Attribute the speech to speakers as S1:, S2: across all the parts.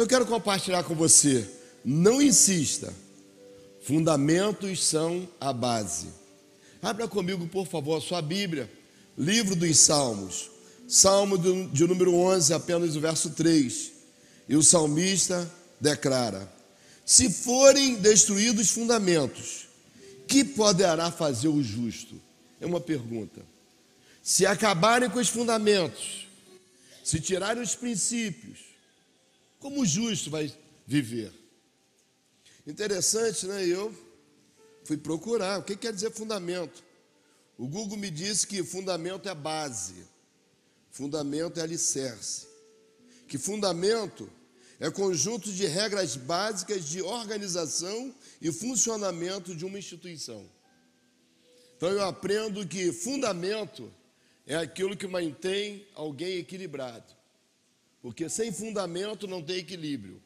S1: Eu quero compartilhar com você. Não insista. Fundamentos são a base. Abra comigo, por favor, a sua Bíblia. Livro dos Salmos. Salmo de número 11, apenas o verso 3. E o salmista declara: se forem destruídos os fundamentos, que poderá fazer o justo? É uma pergunta. Se acabarem com os fundamentos, se tirarem os princípios, como o justo vai viver? Interessante, né? Eu fui procurar o que quer dizer fundamento. O Google me disse que fundamento é base, fundamento é alicerce, que fundamento é conjunto de regras básicas de organização e funcionamento de uma instituição. Então eu aprendo que fundamento é aquilo que mantém alguém equilibrado, porque sem fundamento não tem equilíbrio.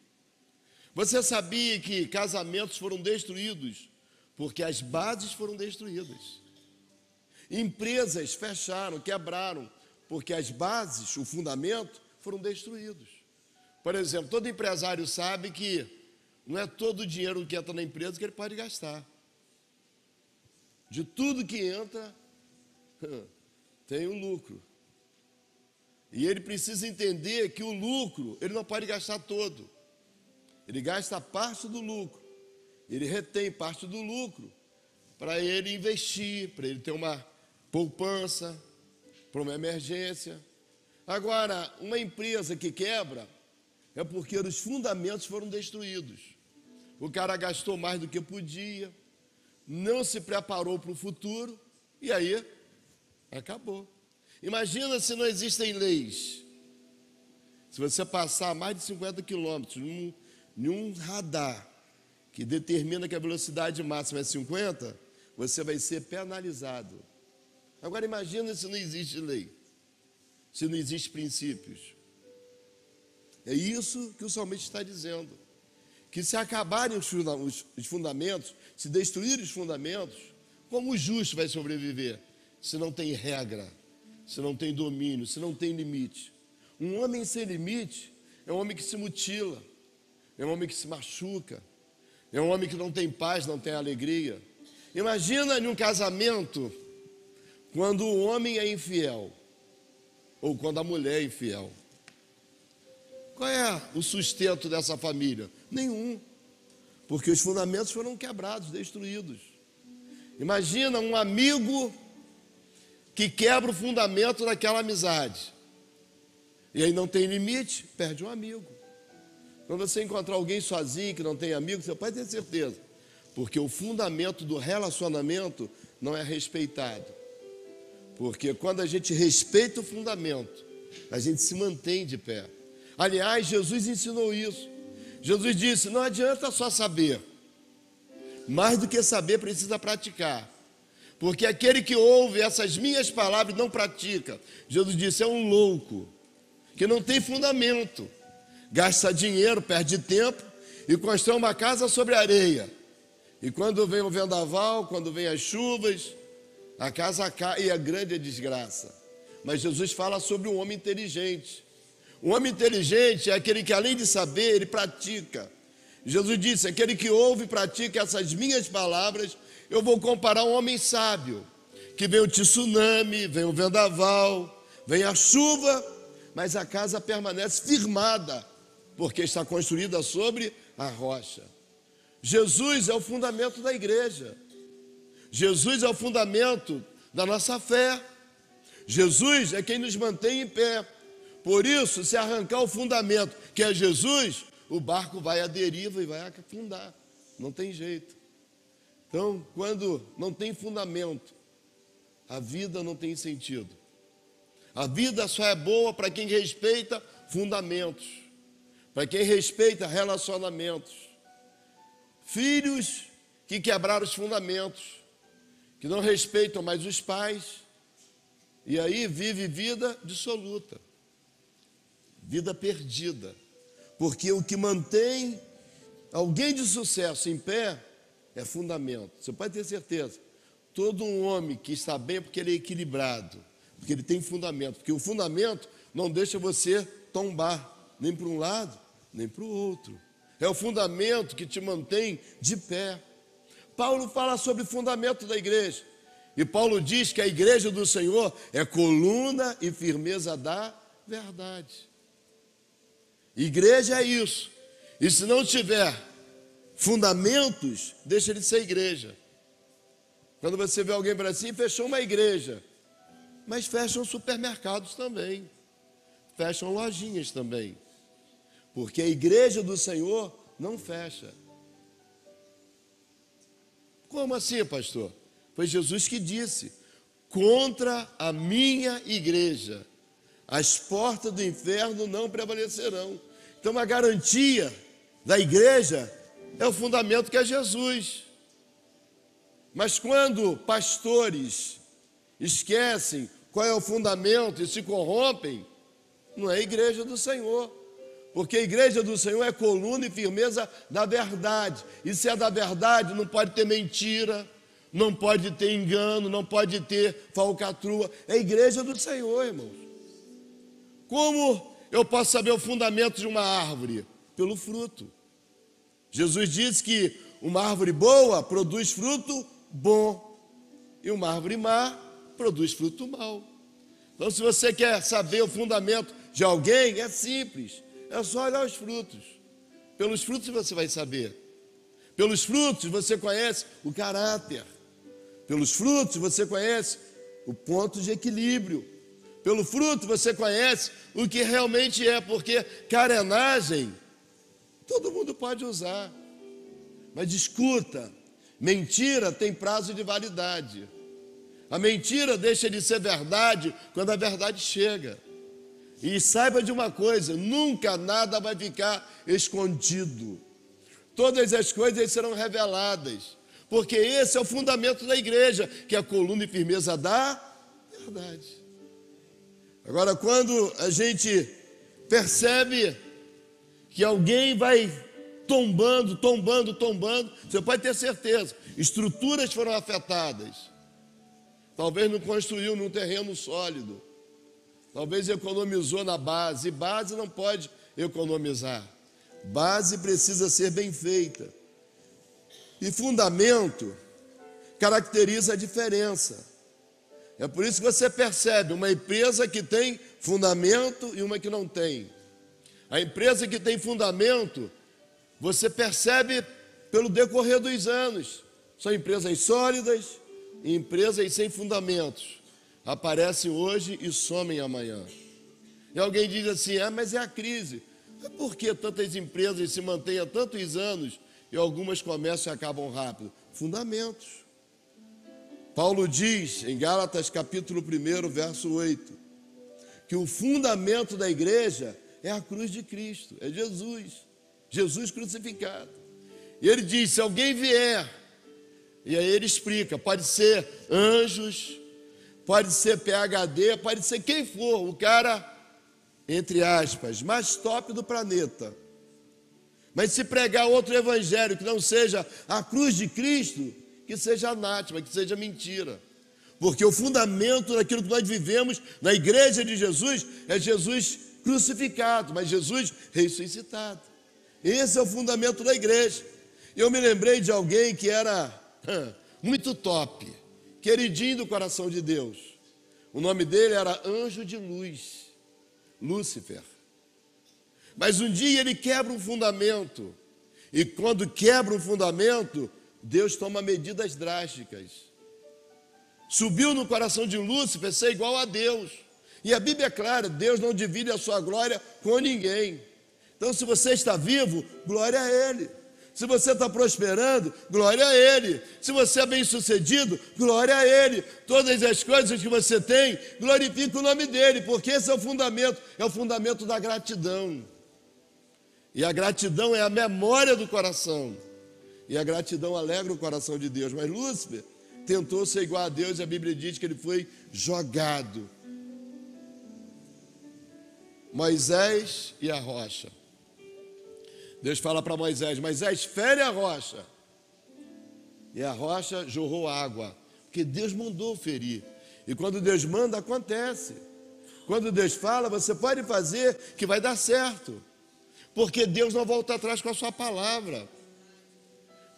S1: Você sabia que casamentos foram destruídos porque as bases foram destruídas? Empresas fecharam, quebraram, porque as bases, o fundamento, foram destruídos. Por exemplo, todo empresário sabe que não é todo o dinheiro que entra na empresa que ele pode gastar. De tudo que entra, tem um lucro. E ele precisa entender que o lucro, ele não pode gastar todo. Ele gasta parte do lucro. Ele retém parte do lucro para ele investir, para ele ter uma poupança, para uma emergência. Agora, uma empresa que quebra é porque os fundamentos foram destruídos. O cara gastou mais do que podia, não se preparou para o futuro e aí acabou. Imagina se não existem leis. Se você passar mais de 50 quilômetros em um radar que determina que a velocidade máxima é 50, você vai ser penalizado. Agora imagina se não existe lei, se não existe princípios. É isso que o salmista está dizendo, que se acabarem os fundamentos, se destruírem os fundamentos, como o justo vai sobreviver? Se não tem regra, se não tem domínio, se não tem limite. Um homem sem limite é um homem que se mutila, é um homem que se machuca, é um homem que não tem paz, não tem alegria. Imagina em um casamento, quando o homem é infiel, ou quando a mulher é infiel. Qual é o sustento dessa família? Nenhum, porque os fundamentos foram quebrados, destruídos. Imagina um amigo que quebra o fundamento daquela amizade, e aí não tem limite, perde um amigo. Quando você encontrar alguém sozinho que não tem amigo, você pode ter certeza, porque o fundamento do relacionamento não é respeitado. Porque quando a gente respeita o fundamento, a gente se mantém de pé. Aliás, Jesus ensinou isso. Jesus disse: não adianta só saber, mais do que saber precisa praticar. Porque aquele que ouve essas minhas palavras e não pratica, Jesus disse, é um louco, que não tem fundamento. Gasta dinheiro, perde tempo e constrói uma casa sobre areia. E quando vem o vendaval, quando vem as chuvas, a casa cai e é grande a desgraça. Mas Jesus fala sobre um homem inteligente. O homem inteligente é aquele que, além de saber, ele pratica. Jesus disse: aquele que ouve e pratica essas minhas palavras, eu vou comparar um homem sábio, que vem o tsunami, vem o vendaval, vem a chuva, mas a casa permanece firmada, porque está construída sobre a rocha. Jesus é o fundamento da igreja. Jesus é o fundamento da nossa fé. Jesus é quem nos mantém em pé. Por isso, se arrancar o fundamento, que é Jesus, o barco vai à deriva e vai afundar. Não tem jeito. Então, quando não tem fundamento, a vida não tem sentido. A vida só é boa para quem respeita fundamentos, para quem respeita relacionamentos. Filhos que quebraram os fundamentos, que não respeitam mais os pais, e aí vive vida dissoluta, vida perdida, porque o que mantém alguém de sucesso em pé é fundamento. Você pode ter certeza, todo um homem que está bem é porque ele é equilibrado, porque ele tem fundamento, porque o fundamento não deixa você tombar, nem para um lado, nem para o outro. É o fundamento que te mantém de pé. Paulo fala sobre o fundamento da igreja. E Paulo diz que a igreja do Senhor é coluna e firmeza da verdade. Igreja é isso. E se não tiver fundamentos, deixa de ser igreja. Quando você vê alguém para assim, fechou uma igreja. Mas fecham supermercados também. Fecham lojinhas também. Porque a igreja do Senhor não fecha. Como assim, pastor? Foi Jesus que disse: contra a minha igreja, as portas do inferno não prevalecerão. Então a garantia da igreja é o fundamento que é Jesus. Mas quando pastores esquecem qual é o fundamento e se corrompem, não é a igreja do Senhor. Porque a igreja do Senhor é coluna e firmeza da verdade. E se é da verdade, não pode ter mentira, não pode ter engano, não pode ter falcatrua. É a igreja do Senhor, irmãos. Como eu posso saber o fundamento de uma árvore? Pelo fruto. Jesus disse que uma árvore boa produz fruto bom e uma árvore má produz fruto mau. Então, se você quer saber o fundamento de alguém, é simples. É só olhar os frutos. Pelos frutos você vai saber. Pelos frutos você conhece o caráter. Pelos frutos você conhece o ponto de equilíbrio. Pelo fruto você conhece o que realmente é, porque carenagem todo mundo pode usar. Mas escuta, mentira tem prazo de validade. A mentira deixa de ser verdade quando a verdade chega. E saiba de uma coisa, nunca nada vai ficar escondido. Todas as coisas serão reveladas, porque esse é o fundamento da igreja, que é a coluna e firmeza da verdade. Agora, quando a gente percebe que alguém vai tombando, você pode ter certeza, estruturas foram afetadas. Talvez não construiu num terreno sólido. Talvez economizou na base. E base não pode economizar. Base precisa ser bem feita. E fundamento caracteriza a diferença. É por isso que você percebe uma empresa que tem fundamento e uma que não tem. A empresa que tem fundamento, você percebe pelo decorrer dos anos. São empresas sólidas e empresas sem fundamentos. Aparecem hoje e somem amanhã. E alguém diz assim, mas é a crise. Mas por que tantas empresas se mantêm há tantos anos e algumas começam e acabam rápido? Fundamentos. Paulo diz em Gálatas capítulo 1, verso 8, que o fundamento da igreja é a cruz de Cristo, é Jesus crucificado. E ele diz, se alguém vier, e aí ele explica, pode ser anjos, pode ser PhD, pode ser quem for, o cara, entre aspas, mais top do planeta. Mas se pregar outro evangelho que não seja a cruz de Cristo, que seja anátema, que seja mentira. Porque o fundamento daquilo que nós vivemos na igreja de Jesus é Jesus crucificado, mas Jesus ressuscitado. Esse é o fundamento da igreja. Eu me lembrei de alguém que era muito top, queridinho do coração de Deus. O nome dele era Anjo de Luz, Lúcifer. Mas um dia ele quebra um fundamento. E quando quebra um fundamento, Deus toma medidas drásticas. Subiu no coração de Lúcifer ser igual a Deus. E a Bíblia é clara, Deus não divide a sua glória com ninguém. Então, se você está vivo, glória a Ele. Se você está prosperando, glória a Ele. Se você é bem-sucedido, glória a Ele. Todas as coisas que você tem, glorifica o nome dEle, porque esse é o fundamento da gratidão. E a gratidão é a memória do coração. E a gratidão alegra o coração de Deus. Mas Lúcifer tentou ser igual a Deus e a Bíblia diz que ele foi jogado. Moisés e a rocha. Deus fala para Moisés, Moisés, fere a rocha. E a rocha jorrou água, porque Deus mandou ferir. E quando Deus manda, acontece. Quando Deus fala, você pode fazer que vai dar certo. porque Deus não volta atrás com a sua palavra.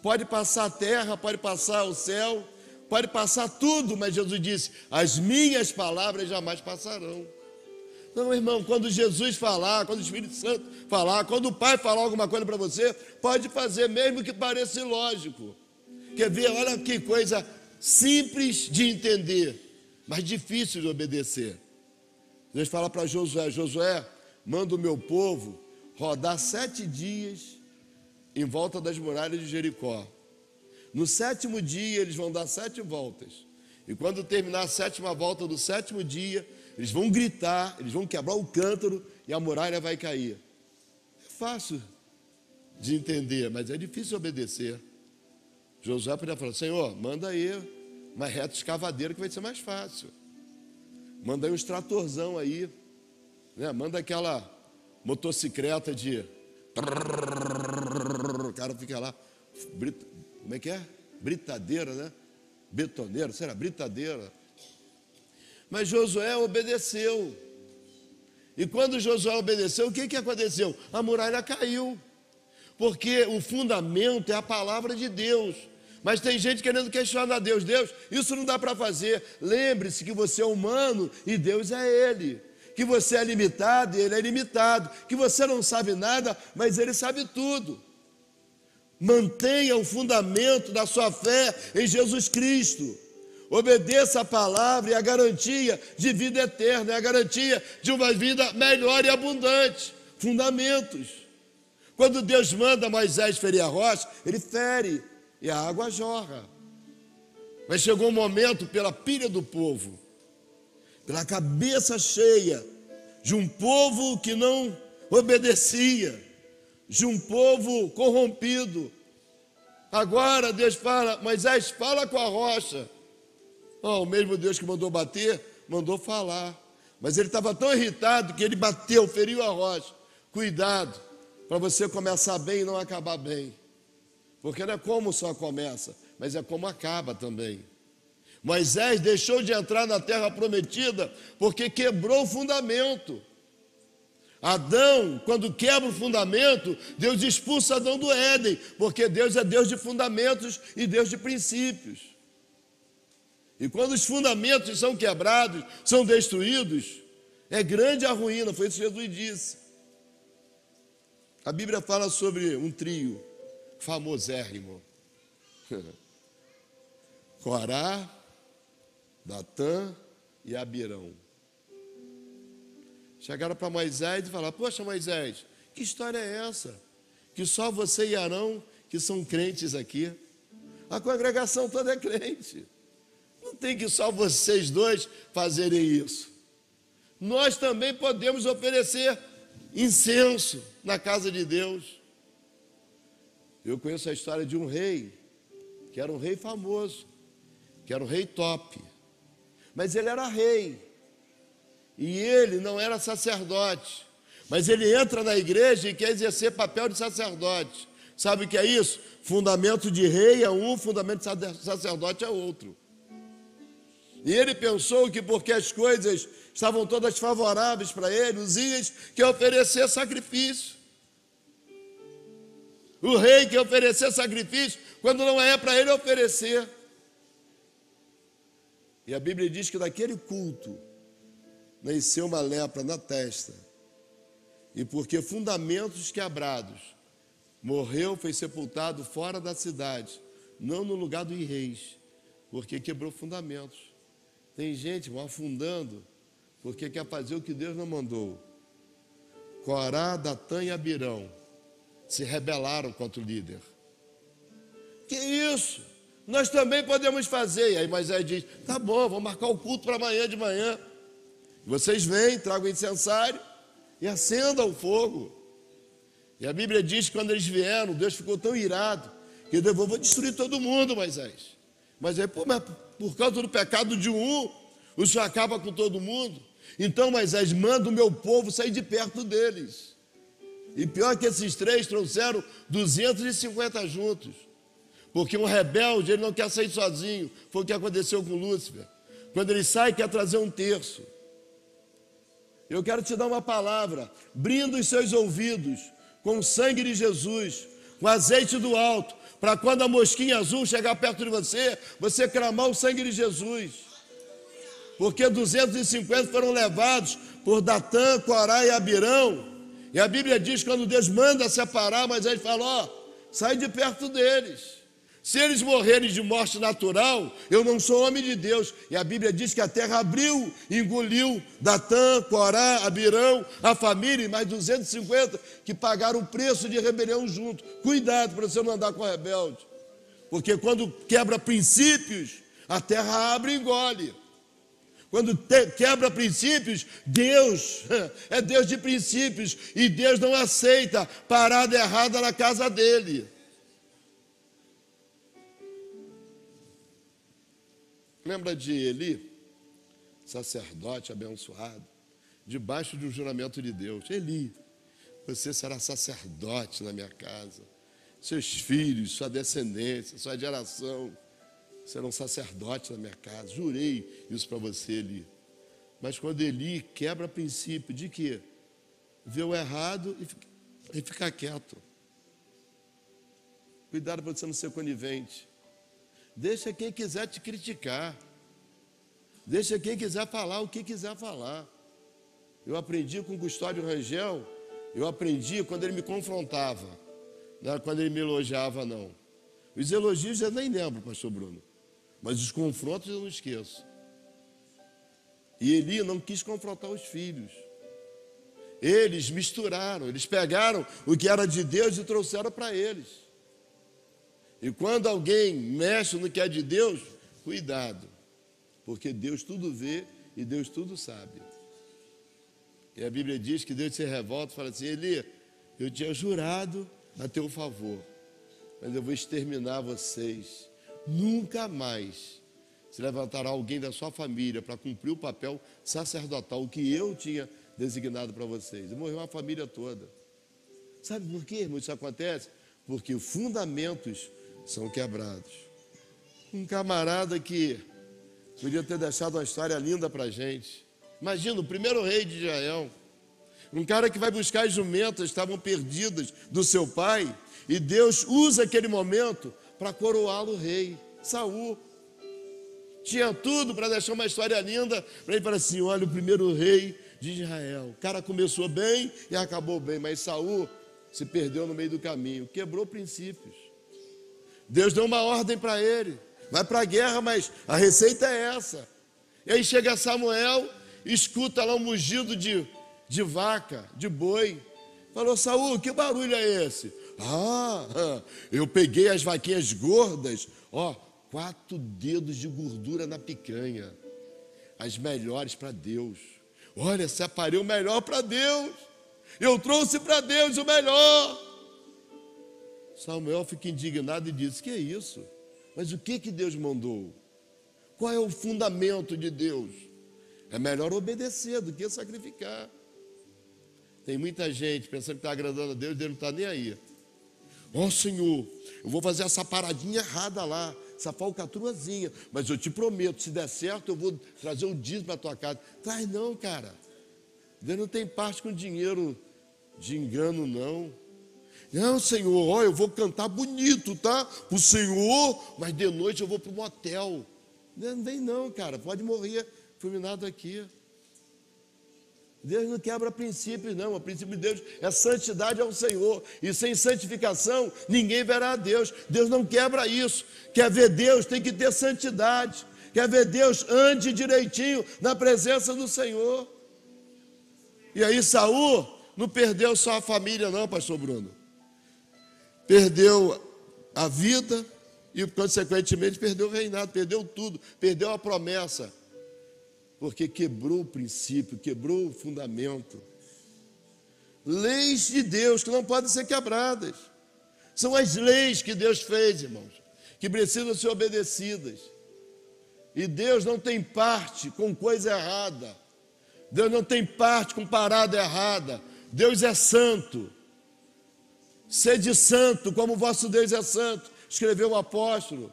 S1: Pode passar a terra, pode passar o céu, pode passar tudo, mas Jesus disse: as minhas palavras jamais passarão. Não, irmão, quando Jesus falar, quando o Espírito Santo falar, quando o Pai falar alguma coisa para você, pode fazer, mesmo que pareça ilógico. Quer ver? Olha que coisa simples de entender, mas difícil de obedecer. Deus fala para Josué: Josué, manda o meu povo rodar 7 dias em volta das muralhas de Jericó. No 7º dia eles vão dar 7 voltas. E quando terminar a 7ª volta do 7º dia, eles vão gritar, eles vão quebrar o cântaro e a muralha vai cair. É fácil de entender, mas é difícil obedecer. Josué podia falar: Senhor, manda aí uma reta escavadeira que vai ser mais fácil. Manda aí um extratorzão aí, né? Manda aquela motocicleta de... O cara fica lá, como é que é? Britadeira, né? Betoneiro, será? Britadeira. Mas Josué obedeceu. E quando Josué obedeceu, o que aconteceu? A muralha caiu. Porque o fundamento é a palavra de Deus. Mas tem gente querendo questionar Deus. Deus, isso não dá para fazer. Lembre-se que você é humano e Deus é Ele. Que você é limitado e Ele é limitado. Que você não sabe nada, mas Ele sabe tudo. Mantenha o fundamento da sua fé em Jesus Cristo. Obedeça a palavra e a garantia de vida eterna, é a garantia de uma vida melhor e abundante. Fundamentos. Quando Deus manda Moisés ferir a rocha, ele fere e a água jorra. Mas chegou um momento, pela pilha do povo, pela cabeça cheia de um povo que não obedecia, de um povo corrompido. Agora Deus fala: Moisés, fala com a rocha. O mesmo Deus que mandou bater, mandou falar. Mas ele estava tão irritado que ele bateu, feriu a rocha. Cuidado, para você começar bem e não acabar bem. Porque não é como só começa, mas é como acaba também. Moisés deixou de entrar na terra prometida porque quebrou o fundamento. Adão, quando quebra o fundamento, Deus expulsa Adão do Éden, porque Deus é Deus de fundamentos e Deus de princípios. E quando os fundamentos são quebrados, são destruídos, é grande a ruína, foi isso que Jesus disse. A Bíblia fala sobre um trio famosérrimo. Corá, Datã e Abirão. Chegaram para Moisés e falaram: poxa, Moisés, que história é essa? Que só você e Arão que são crentes aqui. A congregação toda é crente. Não tem que só vocês dois fazerem isso. Nós também podemos oferecer incenso na casa de Deus. Eu conheço a história de um rei, que era um rei famoso, que era um rei top. Mas ele era rei. E ele não era sacerdote. Mas ele entra na igreja e quer exercer papel de sacerdote. Sabe o que é isso? Fundamento de rei é um, fundamento de sacerdote é outro. E ele pensou que porque as coisas estavam todas favoráveis para ele, os Uzias quer oferecer sacrifício. O rei quer oferecer sacrifício quando não é para ele oferecer. E a Bíblia diz que daquele culto nasceu uma lepra na testa. E porque fundamentos quebrados, morreu, foi sepultado fora da cidade, não no lugar dos reis, porque quebrou fundamentos. Tem gente afundando porque quer fazer o que Deus não mandou. Corá, Datã e Abirão se rebelaram contra o líder. Que isso? Nós também podemos fazer. E aí Moisés diz: tá bom, vamos marcar o culto para amanhã de manhã. Vocês vêm, tragam o incensário e acendam o fogo. E a Bíblia diz que quando eles vieram, Deus ficou tão irado que Deus: vou destruir todo mundo, Moisés. Mas aí, mas por causa do pecado de um, o Senhor acaba com todo mundo. Então Moisés manda o meu povo sair de perto deles. E pior que esses 3 trouxeram 250 juntos. Porque um rebelde, ele não quer sair sozinho. Foi o que aconteceu com Lúcifer. Quando ele sai, quer trazer 1/3. Eu quero te dar uma palavra. Brinda os seus ouvidos com o sangue de Jesus, com azeite do alto, para quando a mosquinha azul chegar perto de você, você clamar o sangue de Jesus. Porque 250 foram levados por Datã, Corá e Abirão. E a Bíblia diz que quando Deus manda separar, mas ele fala, ó, sai de perto deles. Se eles morrerem de morte natural, eu não sou homem de Deus. E a Bíblia diz que a terra abriu, engoliu Datã, Corá, Abirão, a família e mais 250 que pagaram o preço de rebelião junto. Cuidado para você não andar com rebelde. Porque quando quebra princípios, a terra abre e engole. Quando quebra princípios, Deus é Deus de princípios. E Deus não aceita parada errada na casa dele. Lembra de Eli, sacerdote abençoado, debaixo de um juramento de Deus. Eli, você será sacerdote na minha casa. Seus filhos, sua descendência, sua geração serão sacerdotes na minha casa. Jurei isso para você, Eli. Mas quando Eli quebra princípio de quê? Vê o errado e ficar quieto. Cuidado para você não ser conivente. Deixa quem quiser te criticar. Deixa quem quiser falar o que quiser falar. Eu aprendi com o Custódio Rangel, eu aprendi quando ele me confrontava, não era quando ele me elogiava, não. Os elogios eu nem lembro, pastor Bruno, mas os confrontos eu não esqueço. E Eli não quis confrontar os filhos. Eles misturaram, eles pegaram o que era de Deus e trouxeram para eles. E quando alguém mexe no que é de Deus, cuidado, porque Deus tudo vê e Deus tudo sabe. E a Bíblia diz que Deus se revolta e fala assim, Eli, eu tinha jurado a teu favor, mas eu vou exterminar vocês. Nunca mais se levantará alguém da sua família para cumprir o papel sacerdotal que eu tinha designado para vocês. E morreu a família toda. Sabe por quê, irmão, isso acontece? Porque fundamentos são quebrados. Um camarada que podia ter deixado uma história linda para a gente. Imagina, o primeiro rei de Israel. Um cara que vai buscar as jumentas, estavam perdidas do seu pai, e Deus usa aquele momento para coroá-lo rei. Saul. Tinha tudo para deixar uma história linda, para ele falar assim, olha, o primeiro rei de Israel. O cara começou bem e acabou bem, mas Saul se perdeu no meio do caminho, quebrou princípios. Deus deu uma ordem para ele, vai para a guerra, mas a receita é essa. E aí chega Samuel, escuta lá um mugido de vaca, de boi. Falou, Saul, que barulho é esse? Eu peguei as vaquinhas gordas, 4 dedos de gordura na picanha, as melhores para Deus. Olha, separei o melhor para Deus, eu trouxe para Deus o melhor. Samuel fica indignado e diz, que é isso? Mas o que Deus mandou? Qual é o fundamento de Deus? É melhor obedecer do que sacrificar. Tem muita gente pensando que está agradando a Deus, Deus não está nem aí. Senhor, eu vou fazer essa paradinha errada lá, essa falcatruazinha, mas eu te prometo, se der certo, eu vou trazer o dízimo para a tua casa. Traz não, cara. Deus não tem parte com dinheiro de engano, não. Não, Senhor, eu vou cantar bonito, tá? Para o Senhor, mas de noite eu vou para o motel. Não vem não, cara, pode morrer fulminado aqui. Deus não quebra princípios, não. O princípio de Deus é santidade ao Senhor. E sem santificação, ninguém verá a Deus. Deus não quebra isso. Quer ver Deus, tem que ter santidade. Quer ver Deus, ande direitinho na presença do Senhor. E aí Saul não perdeu só a família, não, pastor Bruno. Perdeu a vida e, consequentemente, perdeu o reinado, perdeu tudo, perdeu a promessa. Porque quebrou o princípio, quebrou o fundamento. Leis de Deus que não podem ser quebradas. São as leis que Deus fez, irmãos, que precisam ser obedecidas. E Deus não tem parte com coisa errada. Deus não tem parte com parada errada. Deus é santo. Sede santo, como o vosso Deus é santo, escreveu o apóstolo.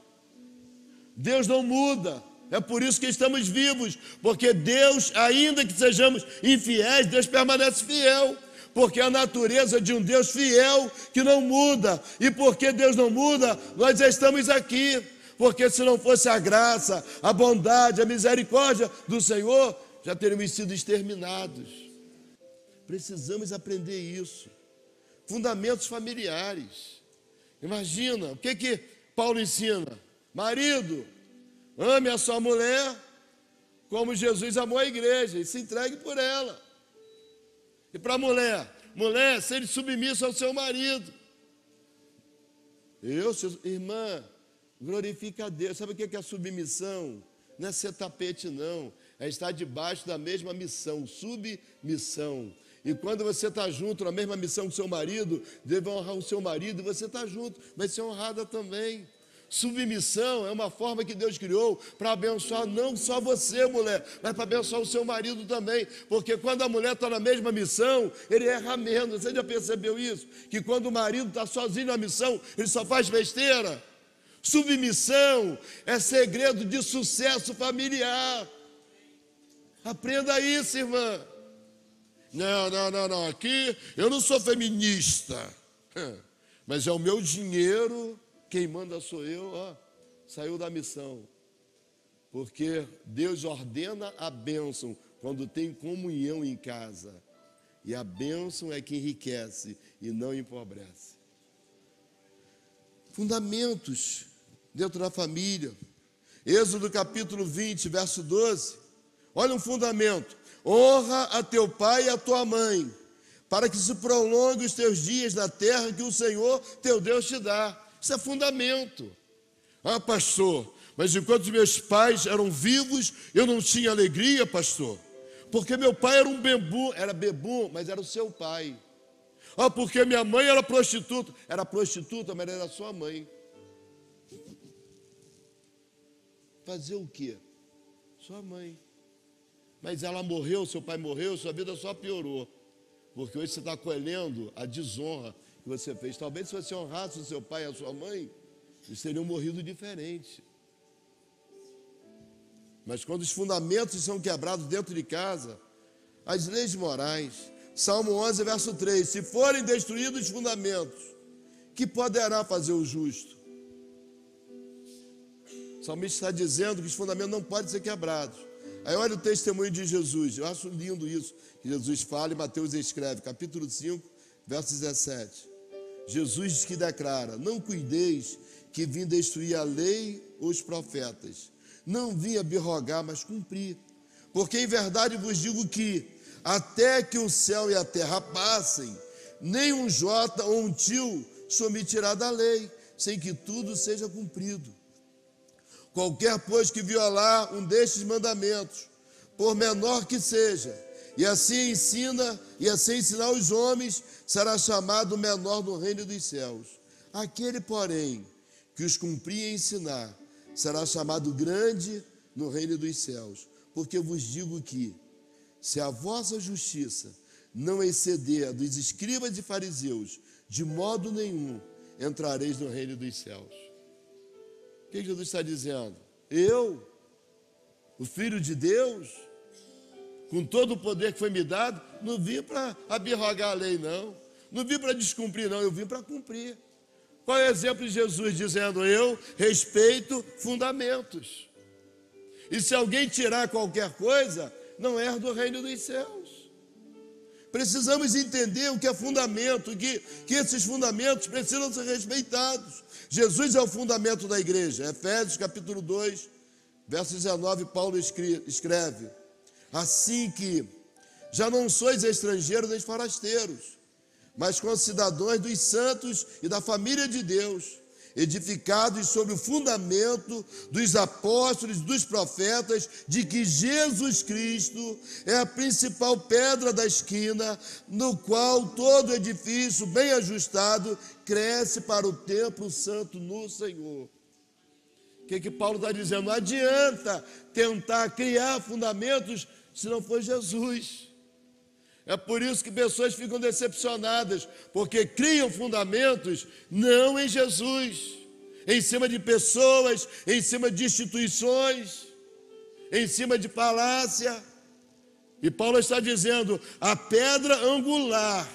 S1: Deus não muda. É por isso que estamos vivos, porque Deus, ainda que sejamos infiéis, Deus permanece fiel. porque a natureza de um Deus fiel que não muda, e porque Deus não muda, nós estamos aqui, porque se não fosse a graça, a bondade, a misericórdia do Senhor, já teríamos sido exterminados. Precisamos aprender isso. Fundamentos familiares. Imagina, o que Paulo ensina? Marido, ame a sua mulher como Jesus amou a igreja e se entregue por ela. E para a mulher, seja submissa ao seu marido. Irmã, glorifica a Deus. Sabe o que é a submissão? Não é ser tapete, não. É estar debaixo da mesma missão, submissão. E quando você está junto na mesma missão com o seu marido, deve honrar o seu marido, e você está junto, vai ser honrada também. Submissão é uma forma que Deus criou para abençoar não só você, mulher, mas para abençoar o seu marido também. Porque quando a mulher está na mesma missão, ele erra menos. Você já percebeu isso? Que quando o marido está sozinho na missão, ele só faz besteira. Submissão é segredo de sucesso familiar. Aprenda isso, irmã. Não. Aqui eu não sou feminista. Mas é o meu dinheiro, quem manda sou eu, saiu da missão. Porque Deus ordena a bênção quando tem comunhão em casa. E a bênção é que enriquece e não empobrece. Fundamentos dentro da família. Êxodo capítulo 20, verso 12. Olha um fundamento. Honra a teu pai e a tua mãe, para que se prolongue os teus dias na terra que o Senhor teu Deus te dá. Isso é fundamento. Pastor, mas enquanto meus pais eram vivos, eu não tinha alegria, pastor. Porque meu pai era bebum, mas era o seu pai. Porque minha mãe era prostituta, mas era sua mãe. Fazer o quê? Sua mãe. Mas ela morreu, seu pai morreu, sua vida só piorou. Porque hoje você está colhendo a desonra que você fez. Talvez se você honrasse o seu pai e a sua mãe, eles teriam morrido diferente. Mas quando os fundamentos são quebrados dentro de casa, as leis morais, Salmo 11, verso 3, se forem destruídos os fundamentos, que poderá fazer o justo? O salmista está dizendo que os fundamentos não podem ser quebrados. Aí olha o testemunho de Jesus, eu acho lindo isso, que Jesus fala e Mateus escreve, capítulo 5, verso 17. Jesus que declara, não cuideis que vim destruir a lei ou os profetas, não vim abirrogar, mas cumprir. Porque em verdade vos digo que, até que o céu e a terra passem, nem um jota ou um tio se omitirá da lei, sem que tudo seja cumprido. Qualquer, pois, que violar um destes mandamentos, por menor que seja, e assim ensinar os homens, será chamado menor no reino dos céus. Aquele, porém, que os cumprir e ensinar, será chamado grande no reino dos céus. Porque eu vos digo que, se a vossa justiça não exceder a dos escribas e fariseus, de modo nenhum entrareis no reino dos céus. O que Jesus está dizendo? Eu, o Filho de Deus, com todo o poder que foi me dado, não vim para abirrogar a lei, não. Não vim para descumprir, não. Eu vim para cumprir. Qual é o exemplo de Jesus dizendo, eu respeito fundamentos. E se alguém tirar qualquer coisa, não herda o reino dos céus. Precisamos entender o que é fundamento, que esses fundamentos precisam ser respeitados. Jesus é o fundamento da igreja. Efésios capítulo 2, verso 19, Paulo escreve, assim que já não sois estrangeiros nem forasteiros, mas concidadãos dos santos e da família de Deus, edificados sobre o fundamento dos apóstolos, dos profetas, de que Jesus Cristo é a principal pedra da esquina, no qual todo edifício bem ajustado cresce para o templo santo no Senhor. O que Paulo está dizendo? Não adianta tentar criar fundamentos se não for Jesus. É por isso que pessoas ficam decepcionadas, porque criam fundamentos não em Jesus, em cima de pessoas, em cima de instituições, em cima de falácia. E Paulo está dizendo, a pedra angular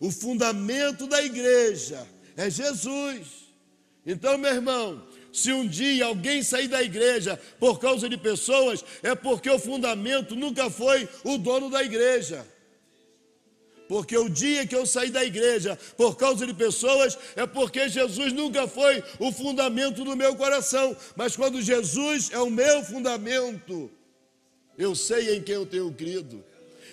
S1: O fundamento da igreja é Jesus. Então, meu irmão, se um dia alguém sair da igreja por causa de pessoas, é porque o fundamento nunca foi o dono da igreja. Porque o dia que eu saí da igreja por causa de pessoas, é porque Jesus nunca foi o fundamento do meu coração. Mas quando Jesus é o meu fundamento, eu sei em quem eu tenho crido.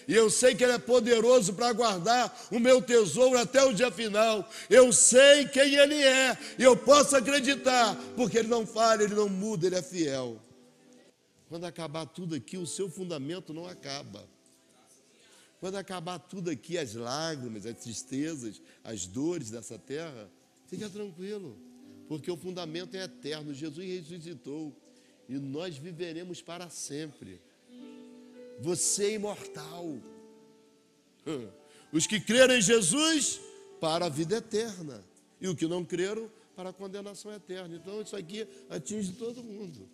S1: E eu sei que Ele é poderoso para guardar o meu tesouro até o dia final. Eu sei quem Ele é, e eu posso acreditar, porque Ele não falha, Ele não muda, Ele é fiel. Quando acabar tudo aqui, o seu fundamento não acaba. Quando acabar tudo aqui, as lágrimas, as tristezas, as dores dessa terra, fica tranquilo, porque o fundamento é eterno. Jesus ressuscitou e nós viveremos para sempre. Você é imortal. Os que creram em Jesus, para a vida eterna. E os que não creram, para a condenação eterna. Então isso aqui atinge todo mundo.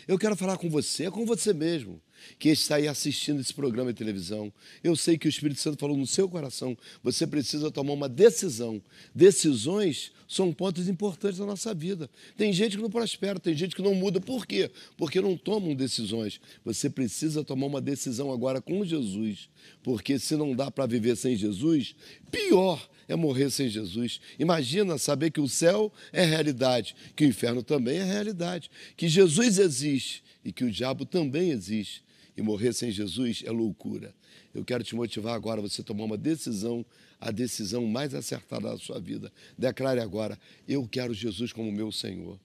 S1: Eu quero falar com você, é com você mesmo, que está aí assistindo esse programa de televisão. Eu sei que o Espírito Santo falou no seu coração. Você precisa tomar uma decisão. Decisões são pontos importantes da nossa vida. Tem gente que não prospera, tem gente que não muda. Por quê? Porque não tomam decisões. Você precisa tomar uma decisão agora com Jesus. Porque se não dá para viver sem Jesus, pior é morrer sem Jesus. Imagina saber que o céu é realidade, que o inferno também é realidade, que Jesus existe e que o diabo também existe. E morrer sem Jesus é loucura. Eu quero te motivar agora a você tomar uma decisão, a decisão mais acertada da sua vida. Declare agora: eu quero Jesus como meu Senhor.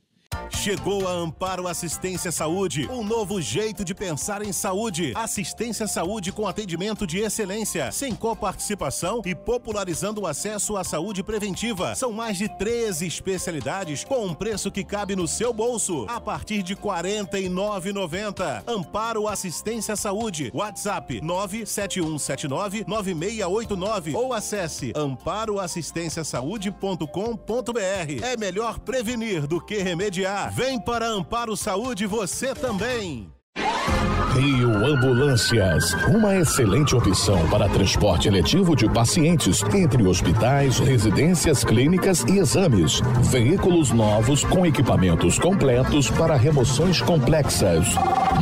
S2: Chegou a Amparo Assistência Saúde, um novo jeito de pensar em saúde. Assistência Saúde com atendimento de excelência, sem coparticipação e popularizando o acesso à saúde preventiva. São mais de 13 especialidades com um preço que cabe no seu bolso, a partir de R$ 49,90. Amparo Assistência Saúde, WhatsApp 971799689 ou acesse amparoassistenciasaude.com.br. É melhor prevenir do que remediar. Vem para Amparo Saúde você também.
S3: Rio Ambulâncias, uma excelente opção para transporte eletivo de pacientes entre hospitais, residências, clínicas e exames. Veículos novos com equipamentos completos para remoções complexas.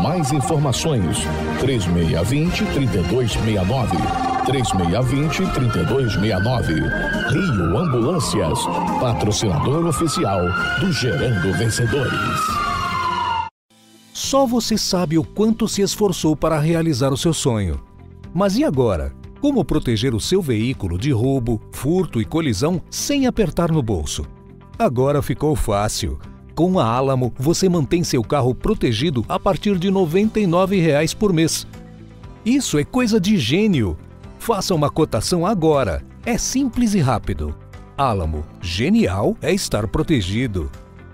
S3: Mais informações: 3620-3269. 3620-3269. Rio Ambulâncias, patrocinador oficial do Gerando Vencedores.
S4: Só você sabe o quanto se esforçou para realizar o seu sonho. Mas e agora? Como proteger o seu veículo de roubo, furto e colisão sem apertar no bolso? Agora ficou fácil. Com a Álamo, você mantém seu carro protegido a partir de R$ 99,00 por mês. Isso é coisa de gênio! Faça uma cotação agora. É simples e rápido. Álamo, genial é estar protegido.